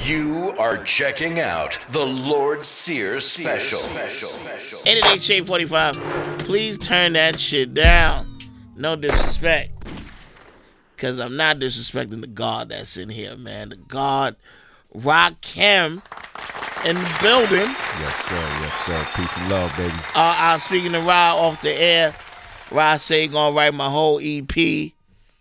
You are checking out the Lord Sear Special. 88 Shade 45. Please turn that shit down. No disrespect. Because I'm not disrespecting the God that's in here, man. The God, Rakim, in the building. Yes, sir. Yes, sir. Peace and love, baby. I was speaking to Rod off the air. Rod say he gonna write my whole EP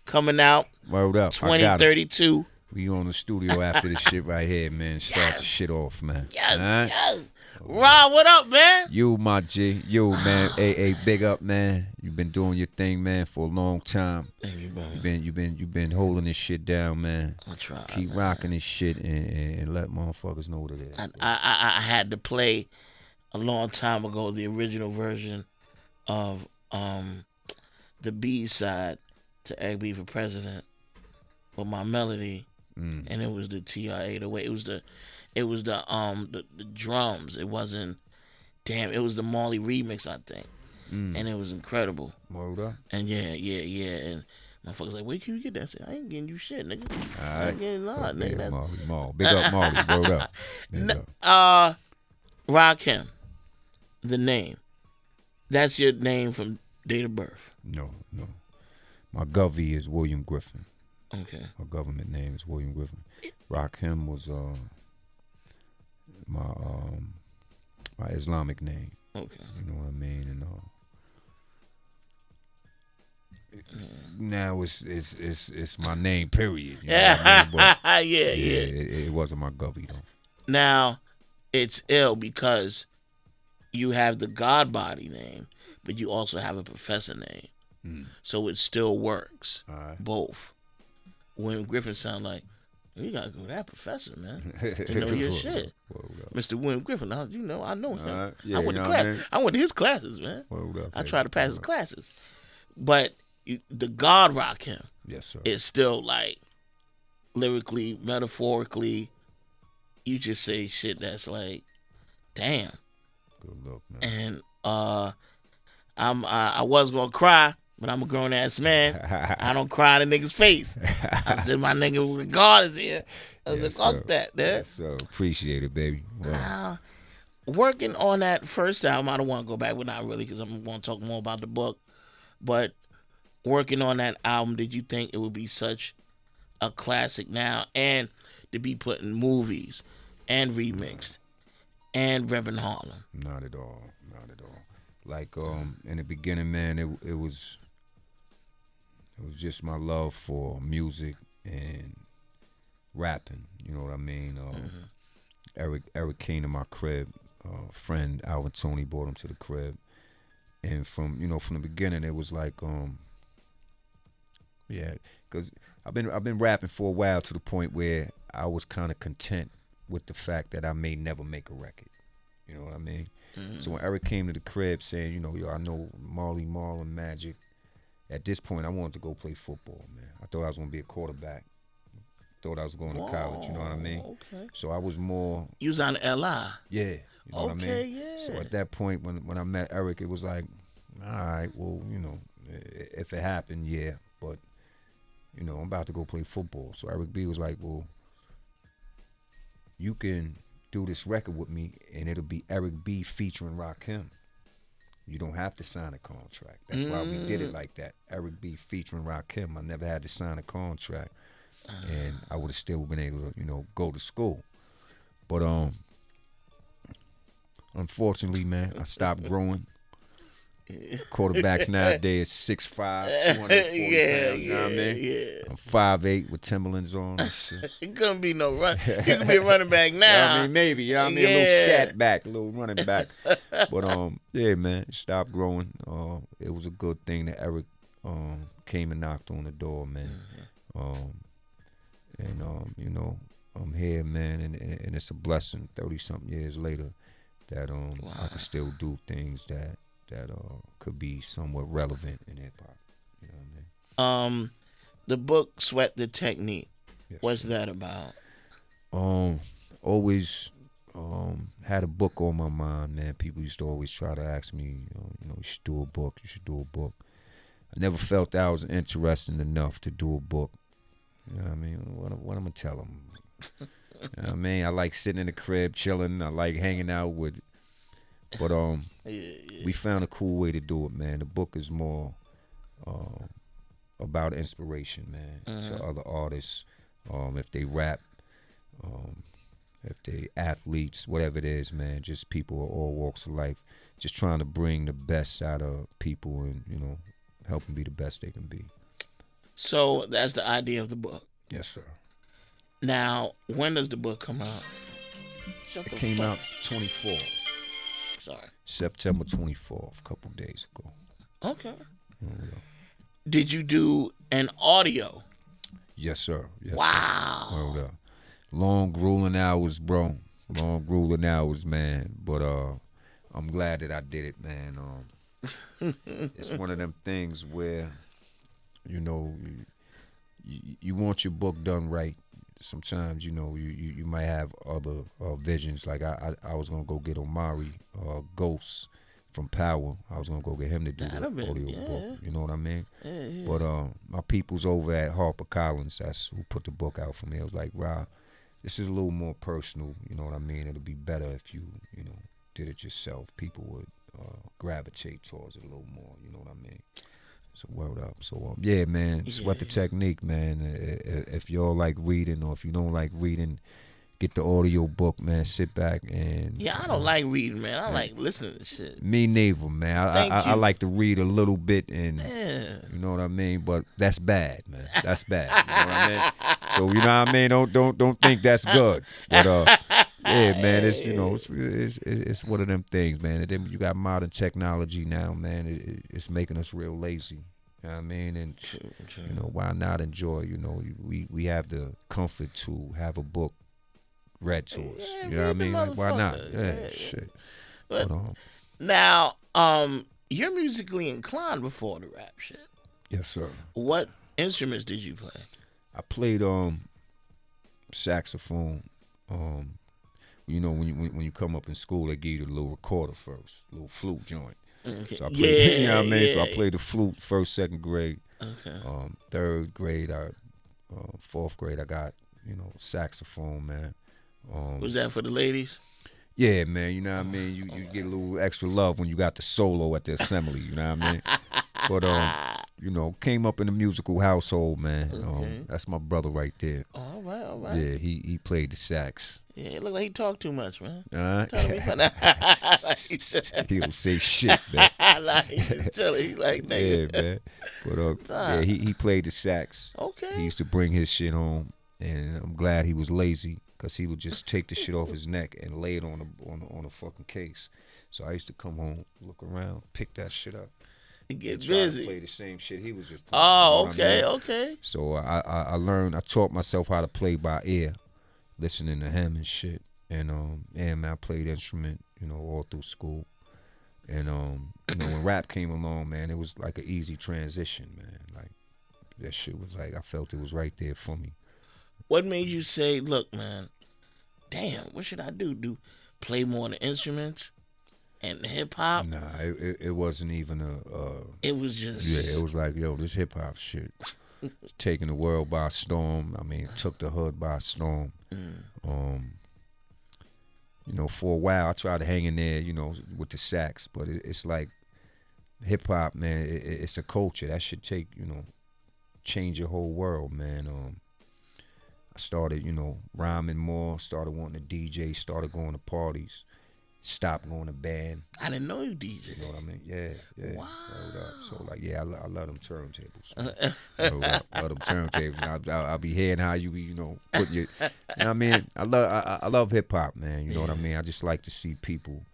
coming out. Word up. 2032. We on the studio after this shit right here, man. Start the shit off, man. Yes. Rod, what up, man? You, my G. You, man. Hey, big up, man. You've been doing your thing, man, for a long time. Thank you, brother. You've been holding this shit down, man. I try. Keep rocking this shit and let motherfuckers know what it is. I had to play a long time ago the original version of the B side to Egg Beef for President with my melody, and it was the TR-808. It was the drums. It wasn't. Damn, it was the Marley remix, I think, and it was incredible. Word up. And yeah, and motherfuckers like, where can you get that? I said, I ain't getting you shit, nigga. All right. I ain't getting none, nigga. That's... Marley. Big up, Marley. Word up. Rakim, the name. That's your name from date of birth. No. My govy is William Griffin. Okay. My government name is William Griffin. Rakim was my Islamic name. Okay. You know what I mean? And now it's my name. Period. You know what I mean? But, yeah. It wasn't my govy though. Now, it's ill because you have the God body name, but you also have a professor name. So it still works. All right. Both. William Griffin sound like, you gotta go to that professor, man, to know your shit. Mr. William Griffin, I know him. Yeah, I went to class. I went to his classes, man. I tried to pass his classes. But the God Rakim, yes, sir, is still like lyrically, metaphorically, you just say shit that's like, damn. Good luck, man. And I was gonna cry, but I'm a grown ass man. I don't cry in a nigga's face. I said my nigga God is here. I was like, fuck that, man. Yes, sir. Appreciate it, baby. Wow. Working on that first album, I don't want to go back, but not really, because I'm going to talk more about the book. But working on that album, did you think it would be such a classic now, and to be put in movies and remixed and Reverend Harlem? Not at all. Like in the beginning, man, it was just my love for music and rapping. You know what I mean? Eric came to my crib. Friend Alvin Tony brought him to the crib, and from the beginning, it was like because I've been rapping for a while to the point where I was kind of content with the fact that I may never make a record. You know what I mean? So when Eric came to the crib saying, yo, I know Marley Marl and Magic, at this point I wanted to go play football, man. I thought I was going to be a quarterback. Thought I was going to college, you know what I mean? Okay. So I was more... You was on LI. Yeah, you know what I mean? Yeah. So at that point when I met Eric, it was like, all right, well, if it happened, yeah, but, I'm about to go play football. So Eric B was like, well, you can do this record with me, and it'll be Eric B featuring Rakim. You don't have to sign a contract. That's why we did it like that. Eric B featuring Rakim. I never had to sign a contract, and I would have still been able to, go to school. But unfortunately, man, I stopped growing. Quarterbacks nowadays 6'5", 240 pounds, you know what I mean? Yeah. I'm 5'8" with Timberlands on and shit. It couldn't be no run. You could be a running back now. You know what I mean? Maybe, you know what I mean? A little scat back, a little running back. But yeah, man, stopped growing. It was a good thing that Eric came and knocked on the door, man. I'm here, man, and it's a blessing 30-something years later that I can still do things that could be somewhat relevant in hip hop. You know what I mean? The book Sweat the Technique. Yes, What's that about? Always had a book on my mind, man. People used to always try to ask me, you should do a book. You should do a book. I never felt that I was interesting enough to do a book. You know what I mean? What I'm gonna tell them? You know what I mean? I like sitting in the crib, chilling. I like hanging out with. But we found a cool way to do it, man. The book is more about inspiration, man, to other artists. If they rap, if they athletes, whatever it is, man. Just people of all walks of life. Just trying to bring the best out of people and, you know, help them be the best they can be. So that's the idea of the book. Yes, sir. Now, when does the book come out? It came out 24th. Sorry. September 24th, a couple days ago. Okay. Yeah. Did you do an audio? Yes, sir. Yes, wow. Sir. Hold up. Long, grueling hours, bro. Long, grueling hours, man. But I'm glad that I did it, man. It's one of them things where, you know, you want your book done right. Sometimes, you know, you might have other visions. Like I was gonna go get Omari Ghost from Power. I was gonna go get him to do the audio book. You know what I mean? Yeah. But my people's over at HarperCollins, that's who put the book out for me. I was like, Rob, this is a little more personal. You know what I mean? It'll be better if you know, did it yourself. People would gravitate towards it a little more. You know what I mean? So word up. So yeah, man, sweat the technique, man. If y'all like reading, or if you don't like reading, get the audio book, man. Sit back and I don't like reading, man. I like listening to shit. Me neither, man. I like to read a little bit, and you know what I mean. But that's bad, man. That's bad. You know what I mean? So you know what I mean. Don't think that's good. But yeah, man. It's, you know, it's one of them things, man. And then you got modern technology now, man. It's making us real lazy. You know what I mean? And true. You know, why not enjoy? You know, we have the comfort to have a book read to us. You know what I mean? Like, why not? Yeah, shit. But now, you're musically inclined before the rap shit. Yes, sir. What instruments did you play? I played saxophone. You know, when you come up in school, they give you the little recorder first, little flute joint. Okay. So I played, you know what I mean? So I played the flute first, second grade. Okay. Third grade, fourth grade, I got, you know, saxophone, man. Was that for the ladies? Yeah, man. You know what I mean? You get a little extra love when you got the solo at the assembly. You know what I mean? But you know, came up in a musical household, man. Okay. That's my brother right there. All right. Yeah, he played the sax. Yeah, it looked like he talked too much, man. He don't say shit, man. He like, nigga. Yeah, man. But yeah, he played the sax. Okay. He used to bring his shit home, and I'm glad he was lazy, because he would just take the shit off his neck and lay it on a fucking case. So I used to come home, look around, pick that shit up. Get busy. Play the same shit he was just playing. Oh, okay, okay. So I learned, I taught myself how to play by ear, listening to him and shit. And yeah, man, I played instrument, you know, all through school. And you know, when rap came along, man, it was like an easy transition, man. Like that shit was like, I felt it was right there for me. What made you say, look, man, damn, what should I do? Play more on the instruments and hip hop? Nah, it wasn't even it was just. Yeah, it was like, yo, this hip hop shit taking the world by storm. I mean, took the hood by storm. You know, for a while I tried to hang in there, you know, with the sax, but it's like hip hop, man. It's a culture that should take, you know, change your whole world, man. I started, you know, rhyming more, started wanting to DJ, started going to parties, stopped going to band. I didn't know you DJ. You know what I mean? Yeah. Wow. So like, yeah, I love them turntables. I love them turntables. I'll be hearing how you know, put your, you know what I mean? I love hip hop, man. You know what I mean? I just like to see people,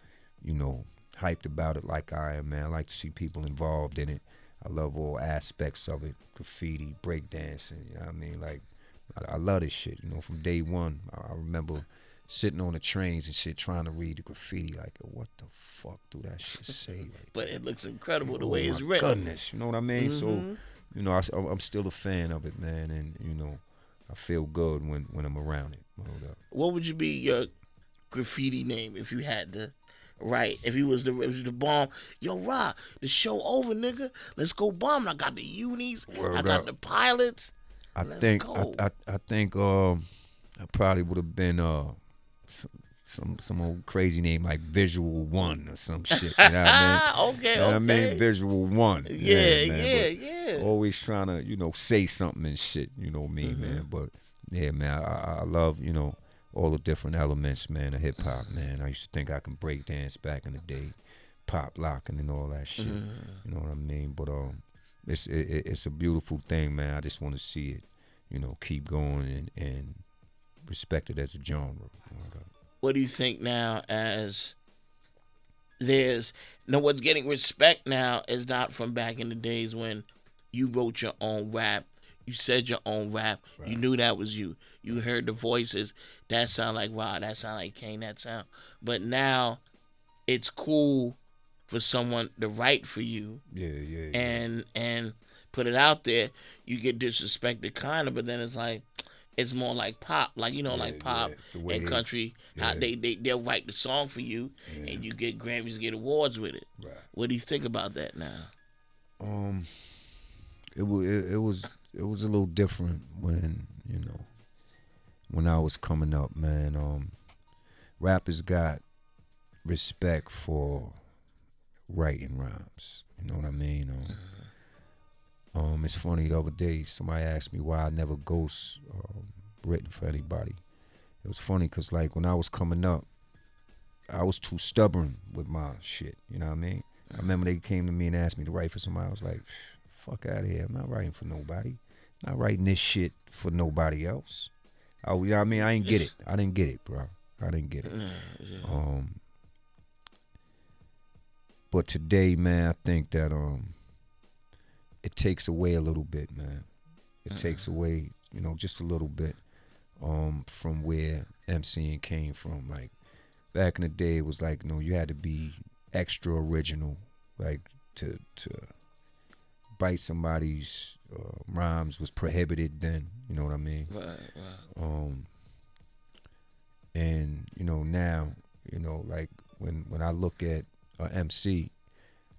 you know, hyped about it like I am, man. I like to see people involved in it. I love all aspects of it, graffiti, breakdancing, you know what I mean? Like, I love this shit, you know, from day one. I remember sitting on the trains and shit trying to read the graffiti, like, what the fuck do that shit say? Like, but it looks incredible the way it's written. Goodness, you know what I mean? Mm-hmm. So, you know, I'm still a fan of it, man, and, you know, I feel good when I'm around it. What would you be your graffiti name if you had to write? If you was the bomb, yo, Rob, the show over, nigga. Let's go bomb. I got the unis. I got the pilots. I think I probably would have been some old crazy name like Visual One or some shit. You know what I mean? Okay, You know what I okay. mean? Visual One. Yeah, man. yeah. Always trying to, say something and shit. You know me, man. But yeah, man, I love, all the different elements, man, of hip hop, man. I used to think I can break dance back in the day, pop locking and all that shit. You know what I mean? But it's a beautiful thing, man. I just want to see it, keep going and respect it as a genre. What do you think now as what's getting respect now is not from back in the days when you wrote your own rap, you said your own rap, right. You knew that was you. You heard the voices, that sound like Rod, that sound like Kane, that sound. But now it's cool for someone to write for you. Yeah. And put it out there. You get disrespected kind of, but then it's like it's more like pop, like pop and country. How they'll write the song for you, and you get Grammys, get awards with it. Right. What do you think about that now? It was a little different when when I was coming up, man. Rappers got respect for writing rhymes. You know what I mean? It's funny, the other day somebody asked me why I never ghost written for anybody. It was funny because like when I was coming up, I was too stubborn with my shit. You know what I mean? I remember they came to me and asked me to write for somebody. I was like, fuck out of here. I'm not writing for nobody. I'm not writing this shit for nobody else. You know what I mean? I didn't get it. I didn't get it, bro. I didn't get it. But today, man, I think that it takes away a little bit, man. It takes away, just a little bit from where MCing came from. Like back in the day, it was like, you had to be extra original, like to bite somebody's rhymes was prohibited then. You know what I mean? Right. And now, like when I look at MC,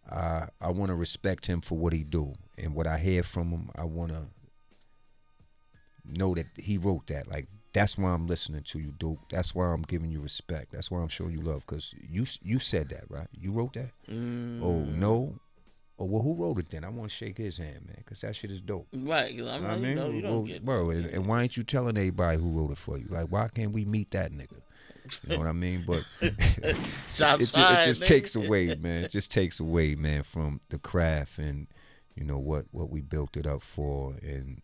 I want to respect him for what he do, and what I hear from him, I want to know that he wrote that. Like that's why I'm listening to you, Duke. That's why I'm giving you respect. That's why I'm showing you love, because you said that, right? You wrote that. Oh no. Oh well, who wrote it then? I want to shake his hand, man, because that shit is dope. Right. You don't get bro. And why ain't you telling everybody who wrote it for you? Like, why can't we meet that nigga? You know what I mean? But it just takes away, man. It just takes away, man, from the craft and what we built it up for. And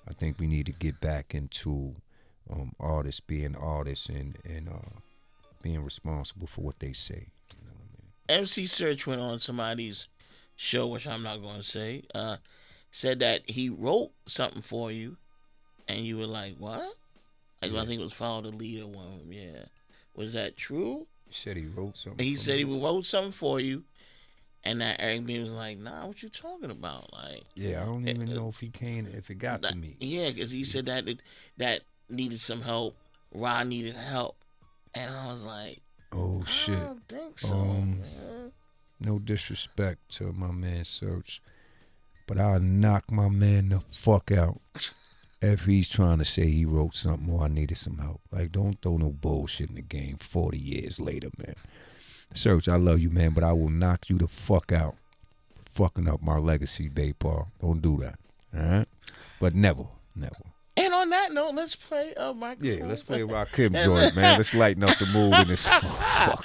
I think we need to get back into artists being artists and being responsible for what they say. You know what I mean? MC Search went on somebody's show, which I'm not going to say, said that he wrote something for you, and you were like, what? I think it was Follow the Leader one. Yeah. Was that true? He said he wrote something. He said he wrote something for you, and that Eric B was like, nah, what you talking about? Like, yeah, I don't even know if it got to me. Yeah, because he said that needed some help. Rod needed help. And I was like, oh, shit. I don't think so, man. No disrespect to my man Search, but I'll knock my man the fuck out if he's trying to say he wrote something or I needed some help. Like, don't throw no bullshit in the game 40 years later, man. Search, I love you, man, but I will knock you the fuck out. Fucking up my legacy, babe, Paul. Don't do that, all right? But never. And on that note, let's play a microphone. Yeah, let's play Rakim joint, man. Let's lighten up the mood in this. Fuck.